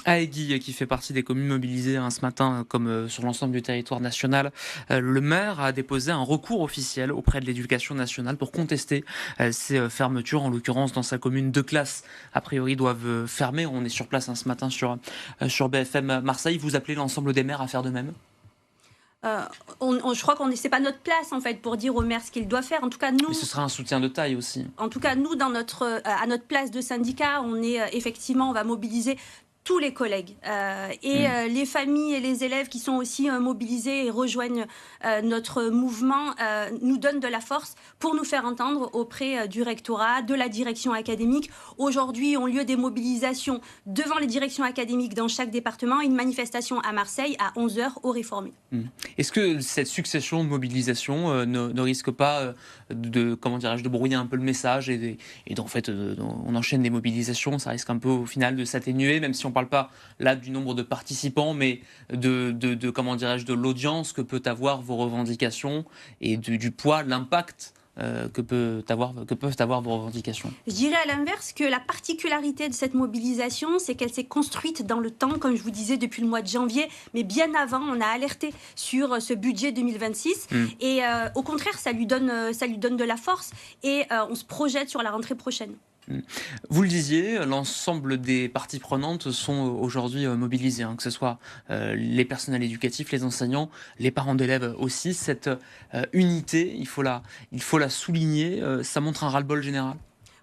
À Aiguille, qui fait partie des communes mobilisées ce matin, comme sur l'ensemble du territoire national, le maire a déposé un recours officiel auprès de l'Éducation nationale pour contester ces fermetures. En l'occurrence, dans sa commune, 2 classes, a priori, doivent fermer. On est sur place ce matin sur BFM Marseille. Vous appelez l'ensemble des maires à faire de même? Je crois qu'on c'est pas notre place en fait pour dire au maire ce qu'il doit faire. En tout cas, Mais ce nous, sera un soutien de taille aussi. dans à notre place de syndicat, on est effectivement, on va mobiliser tous les collègues Mmh. les familles et les élèves qui sont aussi mobilisés et rejoignent notre mouvement nous donnent de la force pour nous faire entendre auprès du rectorat, de la direction académique. Aujourd'hui ont lieu des mobilisations devant les directions académiques dans chaque département et une manifestation à Marseille à 11h au Réformé. Mmh. Est-ce que cette succession de mobilisations ne risque pas de, comment dirais-je, de brouiller un peu le message et d'en fait, on enchaîne des mobilisations, ça risque un peu au final de s'atténuer, même si on ne parle pas là du nombre de participants, mais comment dirais-je, de l'audience que peut avoir vos revendications et du poids, l'impact que peuvent avoir vos revendications. Je dirais à l'inverse que la particularité de cette mobilisation, c'est qu'elle s'est construite dans le temps, comme je vous disais, depuis le mois de janvier, mais bien avant, on a alerté sur ce budget 2026. Mmh. Et au contraire, ça lui donne de la force et on se projette sur la rentrée prochaine. Mmh. Vous le disiez, l'ensemble des parties prenantes sont aujourd'hui mobilisées, hein, que ce soit les personnels éducatifs, les enseignants, les parents d'élèves aussi. Cette unité, il faut la souligner, ça montre un ras-le-bol général.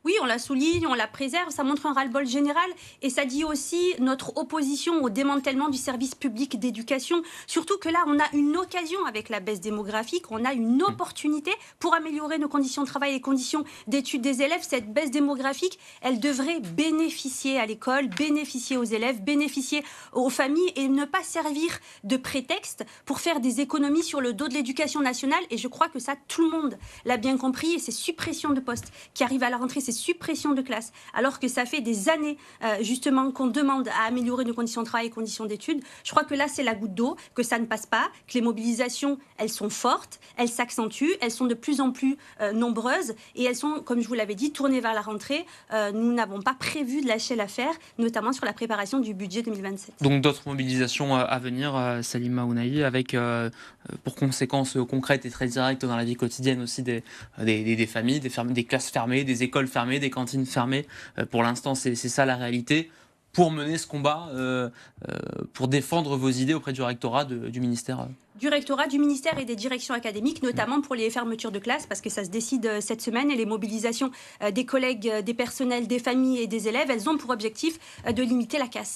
Oui, on la souligne, on la préserve, ça montre un ras-le-bol général et ça dit aussi notre opposition au démantèlement du service public d'éducation. Surtout que là, on a une occasion avec la baisse démographique, on a une Mmh. opportunité pour améliorer nos conditions de travail et les conditions d'études des élèves. Cette baisse démographique, elle devrait bénéficier à l'école, bénéficier aux élèves, bénéficier aux familles et ne pas servir de prétexte pour faire des économies sur le dos de l'éducation nationale. Et je crois que ça, tout le monde l'a bien compris et ces suppressions de postes qui arrivent à la rentrée, suppression de classe, alors que ça fait des années justement qu'on demande à améliorer nos conditions de travail et conditions d'études. Je crois que là, c'est la goutte d'eau, que ça ne passe pas, que les mobilisations, elles sont fortes, elles s'accentuent, elles sont de plus en plus nombreuses et elles sont, comme je vous l'avais dit, tournées vers la rentrée. Nous n'avons pas prévu de lâcher l'affaire, notamment sur la préparation du budget 2027. Donc d'autres mobilisations à venir, Salima Ounahi, avec pour conséquences concrètes et très directes dans la vie quotidienne aussi des familles, des classes fermées, des écoles fermées, des cantines fermées. Pour l'instant, c'est ça la réalité. Pour mener ce combat, pour défendre vos idées auprès du rectorat du ministère. Du rectorat, du ministère et des directions académiques, notamment pour les fermetures de classes, parce que ça se décide cette semaine et les mobilisations des collègues, des personnels, des familles et des élèves, elles ont pour objectif de limiter la casse.